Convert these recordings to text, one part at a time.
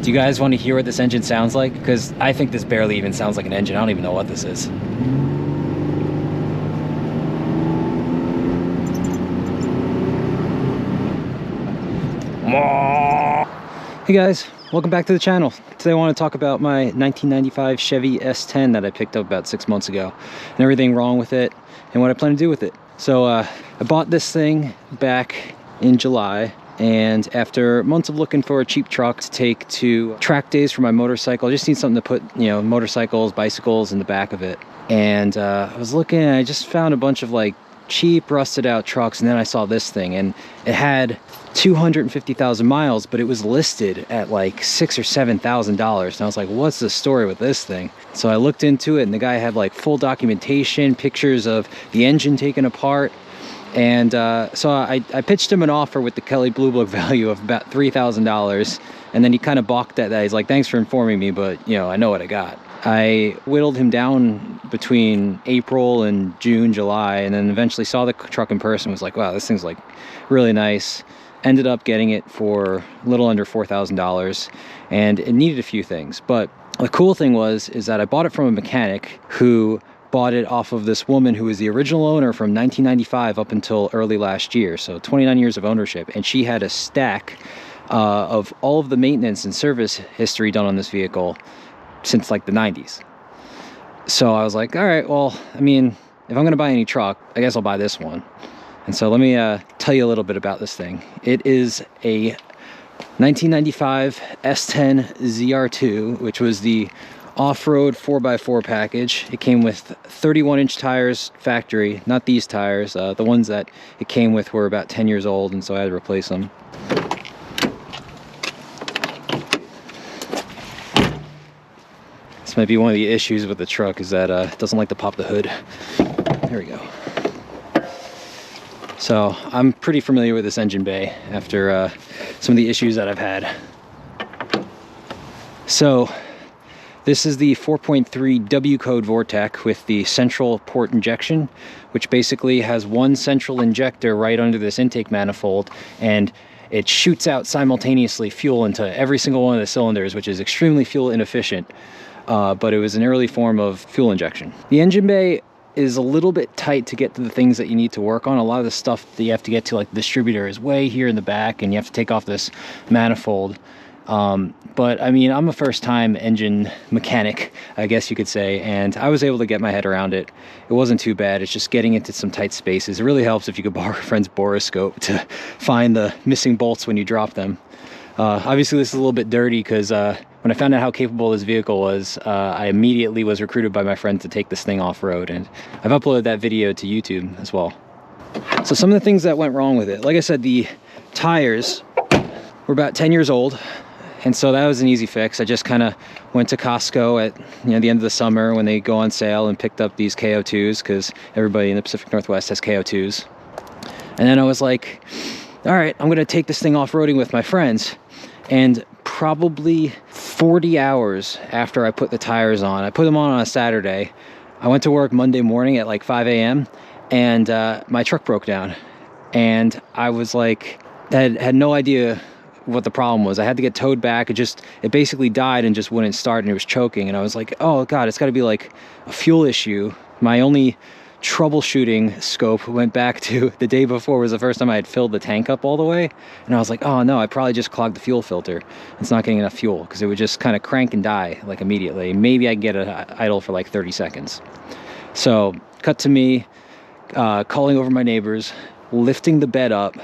Do you guys want to hear what this engine sounds like? Because I think this barely even sounds like an engine. I don't even know what this is. Hey guys, welcome back to the channel. Today I want to talk about my 1995 Chevy S-10 that I picked up about 6 months ago and everything wrong with it and what I plan to do with it. So I bought this thing back in July, and after months of looking for a cheap truck to take to track days for my motorcycle, I just need something to put, you know, motorcycles, bicycles in the back of it. And I was looking and I just found a bunch of like cheap rusted out trucks, and then I saw this thing and it had 250,000 miles, but it was listed at like $6,000 or $7,000, and I was like, what's the story with this thing? So I looked into it, and the guy had like full documentation, pictures of the engine taken apart, and so I pitched him an offer with the Kelly Blue Book value of about $3,000, and then he kind of balked at that. He's like, thanks for informing me, but you know, I know what I got. I whittled him down between April and June, July, and then eventually saw the truck in person, was like, wow, this thing's like really nice. Ended up getting it for a little under $4,000, and it needed a few things. But the cool thing is that I bought it from a mechanic who bought it off of this woman who was the original owner from 1995 up until early last year, so 29 years of ownership, and she had a stack of all of the maintenance and service history done on this vehicle since like the 90s. So I was like, all right, well, I mean, if I'm gonna buy any truck, I guess I'll buy this one. And so let me tell you a little bit about this thing. It is a 1995 S-10 ZR2, which was the off-road 4x4 package. It came with 31-inch tires factory, not these tires. The ones that it came with were about 10 years old, and so I had to replace them. This might be one of the issues with the truck, is that it doesn't like to pop the hood. There we go. So I'm pretty familiar with this engine bay after some of the issues that I've had. So this is the 4.3 W-Code Vortec with the central port injection, which basically has one central injector right under this intake manifold, and it shoots out simultaneously fuel into every single one of the cylinders, which is extremely fuel inefficient, but it was an early form of fuel injection. The engine bay is a little bit tight to get to the things that you need to work on. A lot of the stuff that you have to get to, like the distributor, is way here in the back, and you have to take off this manifold. But I mean, I'm a first-time engine mechanic, I guess you could say, and I was able to get my head around it. It wasn't too bad. It's just getting into some tight spaces. It really helps if you could borrow a friend's boroscope to find the missing bolts when you drop them. Obviously, this is a little bit dirty because when I found out how capable this vehicle was, I immediately was recruited by my friend to take this thing off-road, and I've uploaded that video to YouTube as well. So some of the things that went wrong with it, like I said, the tires were about 10 years old, and so that was an easy fix. I just kind of went to Costco at the end of the summer when they go on sale and picked up these KO2s, because everybody in the Pacific Northwest has KO2s. And then I was like, all right, I'm gonna take this thing off-roading with my friends. And probably 40 hours after I put the tires on, I put them on a Saturday, I went to work Monday morning at like 5 a.m. and my truck broke down. And I was like, had no idea what the problem was. I had to get towed back. It basically died and just wouldn't start, and it was choking. And I was like, oh God, it's gotta be like a fuel issue. My only troubleshooting scope went back to the day before was the first time I had filled the tank up all the way, and I was like, oh no, I probably just clogged the fuel filter. It's not getting enough fuel, because it would just kind of crank and die like immediately. Maybe I can get it idle for like 30 seconds. So cut to me calling over my neighbors, lifting the bed up,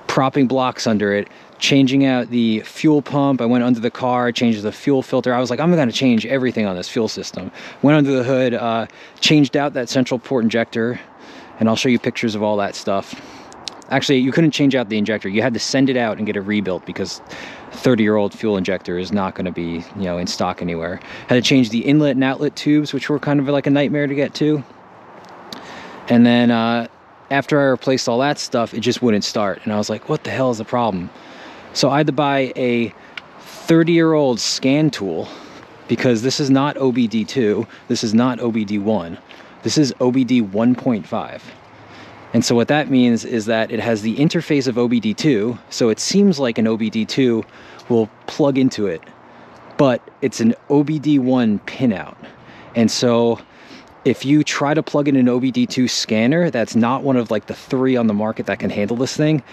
propping blocks under it, changing out the fuel pump. I went under the car, changed the fuel filter. I was like, I'm gonna change everything on this fuel system. Went under the hood, changed out that central port injector, and I'll show you pictures of all that stuff. Actually, you couldn't change out the injector. You had to send it out and get it rebuilt, because 30-year-old fuel injector is not gonna be, in stock anywhere. Had to change the inlet and outlet tubes, which were kind of like a nightmare to get to. And then after I replaced all that stuff, it just wouldn't start. And I was like, what the hell is the problem? So I had to buy a 30-year-old scan tool, because this is not OBD2, this is not OBD1, this is OBD 1.5. And so what that means is that it has the interface of OBD2, so it seems like an OBD2 will plug into it. but it's an OBD1 pinout. And so if you try to plug in an OBD2 scanner that's not one of like the 3 on the market that can handle this thing,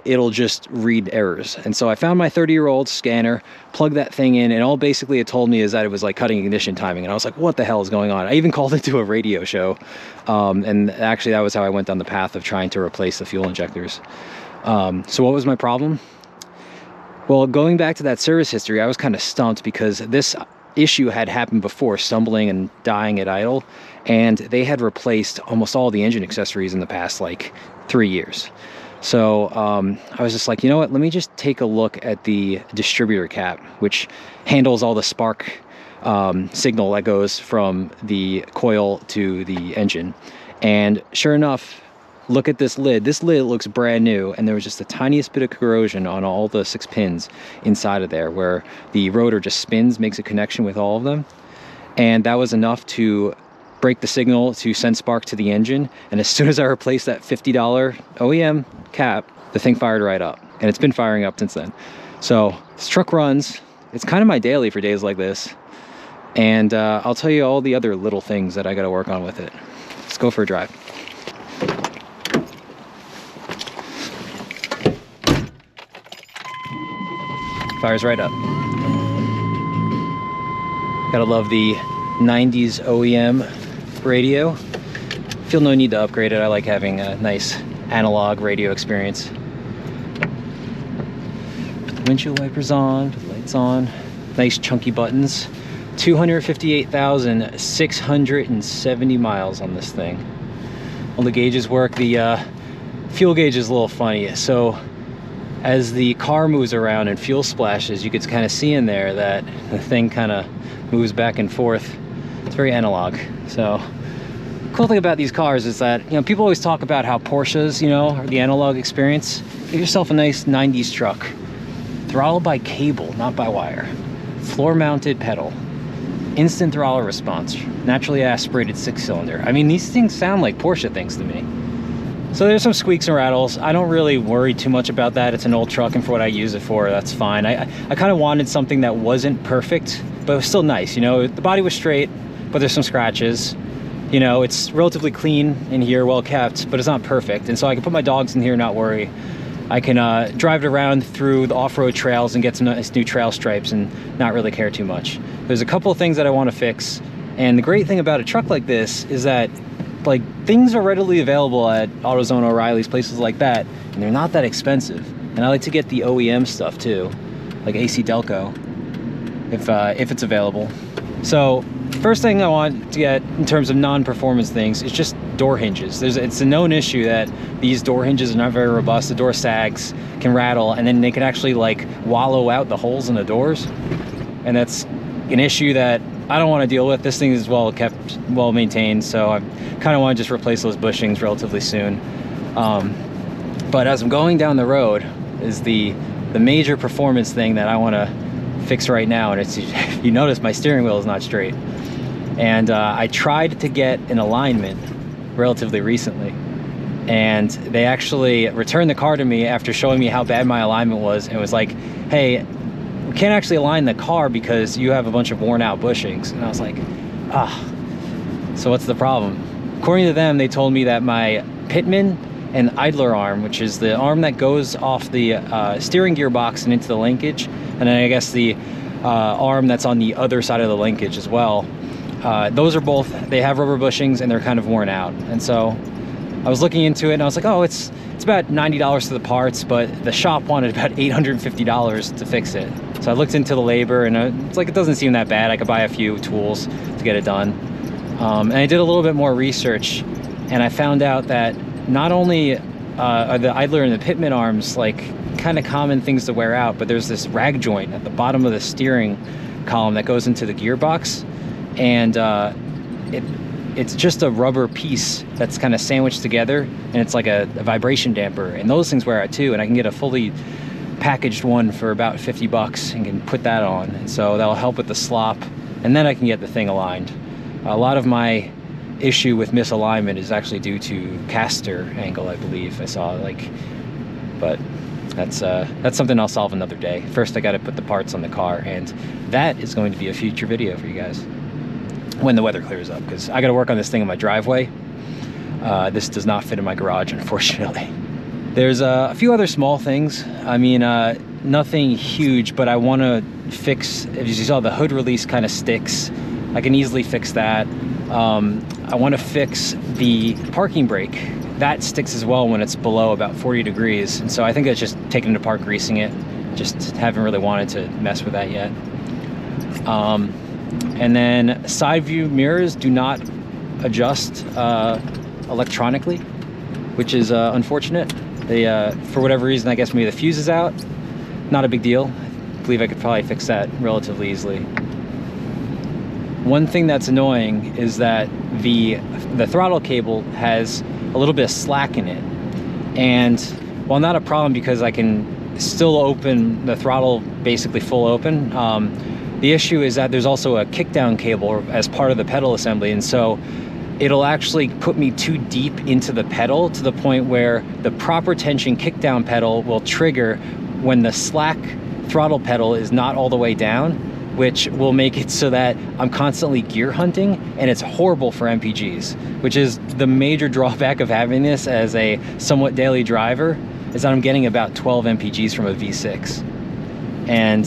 it'll just read errors. And so I found my 30-year-old scanner, plugged that thing in, and all basically it told me is that it was like cutting ignition timing. And I was like, what the hell is going on? I even called into a radio show. And actually that was how I went down the path of trying to replace the fuel injectors. So what was my problem? Well, going back to that service history, I was kind of stumped because this issue had happened before, stumbling and dying at idle, and they had replaced almost all the engine accessories in the past like 3 years. So I was just like, you know what, let me just take a look at the distributor cap, which handles all the spark signal that goes from the coil to the engine. And sure enough, look at this lid. This lid looks brand new, and there was just the tiniest bit of corrosion on all the 6 pins inside of there where the rotor just spins, makes a connection with all of them. And that was enough to break the signal to send spark to the engine. And as soon as I replaced that $50 OEM cap, the thing fired right up. And it's been firing up since then. So this truck runs. It's kind of my daily for days like this. And I'll tell you all the other little things that I got to work on with it. Let's go for a drive. Fires right up. Gotta love the 90s OEM radio. Feel no need to upgrade it. I like having a nice analog radio experience. Put the windshield wipers on, put the lights on. Nice chunky buttons. 258,670 miles on this thing. All the gauges work. The fuel gauge is a little funny. So as the car moves around and fuel splashes, you could kind of see in there that the thing kind of moves back and forth. It's very analog. So cool thing about these cars is that, you know, people always talk about how Porsches, you know, are the analog experience. Give yourself a nice 90s truck. Throttle by cable, not by wire. Floor mounted pedal. Instant throttle response. Naturally aspirated 6-cylinder. I mean, these things sound like Porsche things to me. So there's some squeaks and rattles. I don't really worry too much about that. It's an old truck, and for what I use it for, that's fine. I kind of wanted something that wasn't perfect, but it was still nice. You know, the body was straight, but there's some scratches. You know, it's relatively clean in here, well kept, but it's not perfect. And so I can put my dogs in here and not worry. I can drive it around through the off-road trails and get some nice new trail stripes and not really care too much. There's a couple of things that I want to fix. And the great thing about a truck like this is that like things are readily available at AutoZone, O'Reilly's, places like that, and they're not that expensive. And I like to get the OEM stuff too, like AC Delco, if it's available. So first thing I want to get in terms of non-performance things is just door hinges. It's a known issue that these door hinges are not very robust. The door sags, can rattle, and then they can actually like wallow out the holes in the doors. And that's an issue that I don't want to deal with. This thing is well kept, well maintained, so I kind of want to just replace those bushings relatively soon. But as I'm going down the road is the major performance thing that I want to fix right now, and it's, you notice my steering wheel is not straight. And I tried to get an alignment relatively recently, and they actually returned the car to me after showing me how bad my alignment was, and was like, hey, we can't actually align the car because you have a bunch of worn out bushings. And I was like, so what's the problem? According to them, they told me that my pitman and idler arm, which is the arm that goes off the steering gearbox and into the linkage, and then I guess the arm that's on the other side of the linkage as well, those are both, they have rubber bushings and they're kind of worn out. And so I was looking into it and I was like, oh, it's about $90 for the parts, but the shop wanted about $850 to fix it. So I looked into the labor, and it's like, it doesn't seem that bad. I could buy a few tools to get it done. And I did a little bit more research, and I found out that not only are the idler and the pitman arms like kind of common things to wear out, but there's this rag joint at the bottom of the steering column that goes into the gearbox, and it's just a rubber piece that's kind of sandwiched together, and it's like a vibration damper, and those things wear out too. And I can get a fully packaged one for about $50 and can put that on, and so that'll help with the slop, and then I can get the thing aligned. A lot of my issue with misalignment is actually due to caster angle, I believe I saw, like, but that's something I'll solve another day. First, I got to put the parts on the car, and that is going to be a future video for you guys when the weather clears up, because I got to work on this thing in my driveway. This does not fit in my garage, unfortunately. There's a few other small things. I mean, nothing huge, but I want to fix, as you saw, the hood release kind of sticks. I can easily fix that. I want to fix the parking brake. That sticks as well when it's below about 40 degrees. And so I think that's just taking it apart, greasing it. Just haven't really wanted to mess with that yet. And then side view mirrors do not adjust electronically, which is unfortunate. They, for whatever reason, I guess maybe the fuse is out. Not a big deal. I believe I could probably fix that relatively easily. One thing that's annoying is that the throttle cable has a little bit of slack in it. And while not a problem because I can still open the throttle basically full open, the issue is that there's also a kickdown cable as part of the pedal assembly. And so it'll actually put me too deep into the pedal to the point where the proper tension kickdown pedal will trigger when the slack throttle pedal is not all the way down, which will make it so that I'm constantly gear hunting, and it's horrible for MPGs, which is the major drawback of having this as a somewhat daily driver, is that I'm getting about 12 MPGs from a V6. And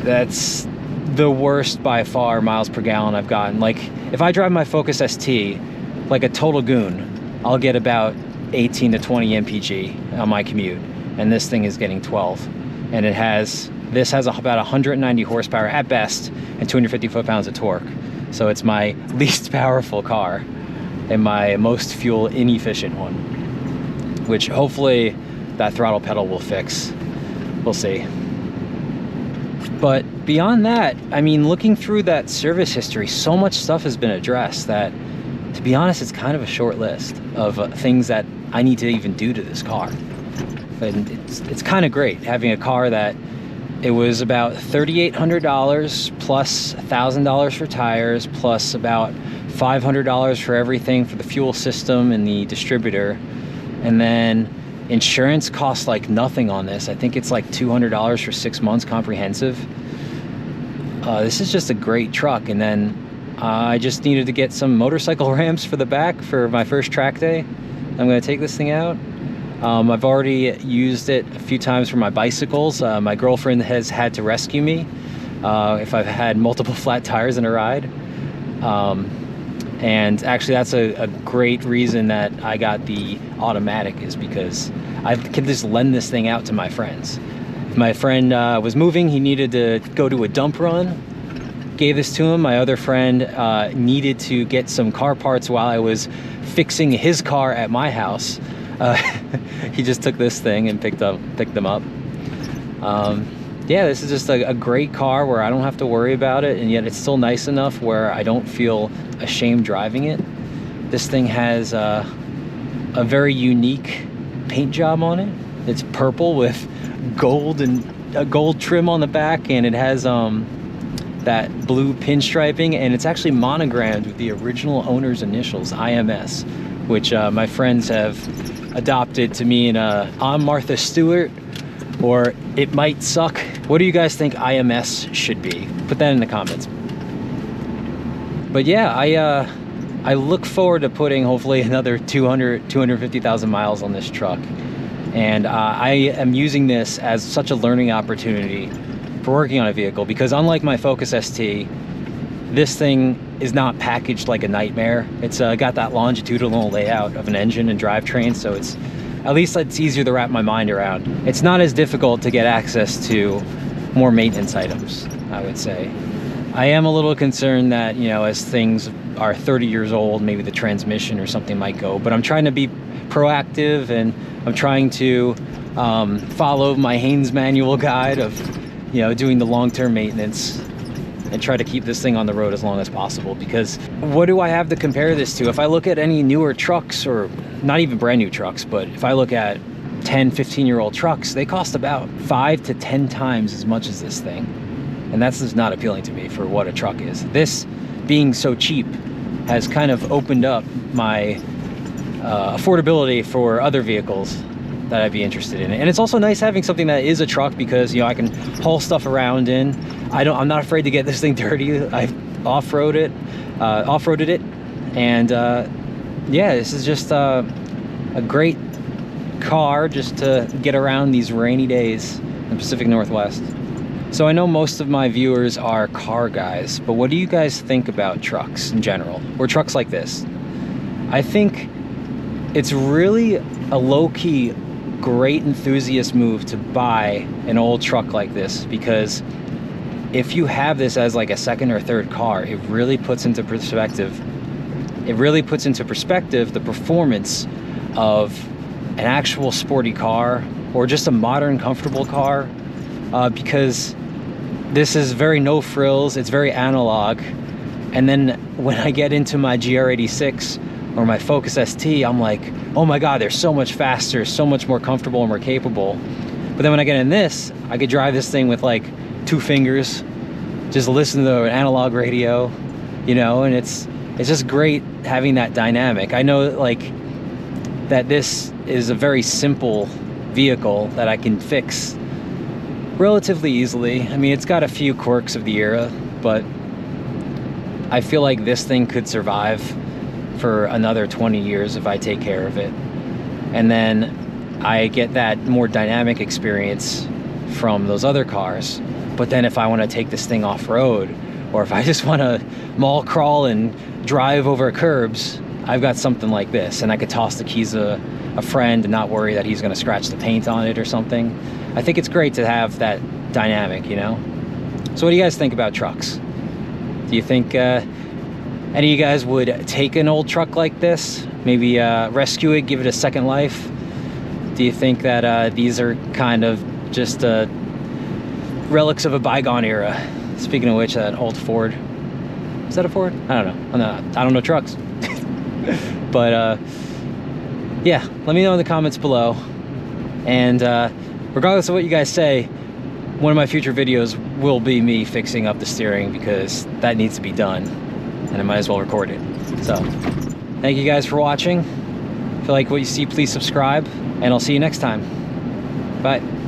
that's the worst by far miles per gallon I've gotten. Like, if I drive my Focus ST like a total goon, I'll get about 18 to 20 MPG on my commute, and this thing is getting 12. And this has about 190 horsepower at best and 250 foot-pounds of torque. So it's my least powerful car and my most fuel inefficient one, which hopefully that throttle pedal will fix. We'll see. But beyond that, I mean, looking through that service history, so much stuff has been addressed that, to be honest, it's kind of a short list of things that I need to even do to this car. And it's kind of great having a car that it was about $3,800 plus $1,000 for tires, plus about $500 for everything for the fuel system and the distributor. And then insurance costs like nothing on this. I think it's like $200 for 6 months comprehensive. This is just a great truck. And then I just needed to get some motorcycle ramps for the back for my first track day. I'm gonna take this thing out. I've already used it a few times for my bicycles. My girlfriend has had to rescue me if I've had multiple flat tires in a ride. And actually that's a great reason that I got the automatic, is because I can just lend this thing out to my friends. If my friend was moving, he needed to go to a dump run, gave this to him. My other friend needed to get some car parts while I was fixing his car at my house. He just took this thing and picked them up. Yeah, this is just a great car where I don't have to worry about it, and yet it's still nice enough where I don't feel ashamed driving it. This thing has a very unique paint job on it. It's purple with gold and a gold trim on the back, and it has that blue pinstriping, and it's actually monogrammed with the original owner's initials, IMS, which my friends have adopted to mean I'm Martha Stewart, or it might suck. What do you guys think IMS should be? Put that in the comments. But yeah, I look forward to putting hopefully another 250,000 miles on this truck. And I am using this as such a learning opportunity for working on a vehicle, because unlike my Focus ST, this thing is not packaged like a nightmare. It's got that longitudinal layout of an engine and drivetrain, so it's at least it's easier to wrap my mind around. It's not as difficult to get access to more maintenance items, I would say. I am a little concerned that, you know, as things are 30 years old, maybe the transmission or something might go, but I'm trying to be proactive, and I'm trying to follow my Haynes manual guide of, you know, doing the long-term maintenance and try to keep this thing on the road as long as possible. Because what do I have to compare this to? If I look at any newer trucks, or not even brand new trucks, but if I look at 10, 15-year-old trucks, they cost about 5 to 10 times as much as this thing. And that's just not appealing to me for what a truck is. This being so cheap has kind of opened up my affordability for other vehicles. that I'd be interested in. And it's also nice having something that is a truck because, you know, I can haul stuff around in. I'm not afraid to get this thing dirty. I've off-roaded it, and yeah, this is just a great car just to get around these rainy days in the Pacific Northwest. So I know most of my viewers are car guys, but what do you guys think about trucks in general, or trucks like this? I think it's really a low-key great enthusiast move to buy an old truck like this, because if you have this as like a second or third car, it really puts into perspective the performance of an actual sporty car or just a modern comfortable car, because this is very no frills, it's very analog. And then when I get into my GR86 or my Focus ST, I'm like, oh my god, they're so much faster, so much more comfortable and more capable. But then when I get in this, I could drive this thing with like 2 fingers, just listen to an analog radio, you know, and it's just great having that dynamic. I know like that this is a very simple vehicle that I can fix relatively easily. I mean, it's got a few quirks of the era, but I feel like this thing could survive for another 20 years if I take care of it. And then I get that more dynamic experience from those other cars. But then if I want to take this thing off-road, or if I just want to mall crawl and drive over curbs, I've got something like this, and I could toss the keys to a friend and not worry that he's going to scratch the paint on it or something. I think it's great to have that dynamic, you know? So what do you guys think about trucks? Do you think any of you guys would take an old truck like this, maybe rescue it, give it a second life? Do you think that these are kind of just relics of a bygone era? Speaking of which, that old Ford, is that a Ford? I don't know. I don't know trucks. But yeah, let me know in the comments below. And regardless of what you guys say, one of my future videos will be me fixing up the steering, because that needs to be done, and I might as well record it. So thank you guys for watching. If you like what you see, please subscribe, and I'll see you next time. Bye.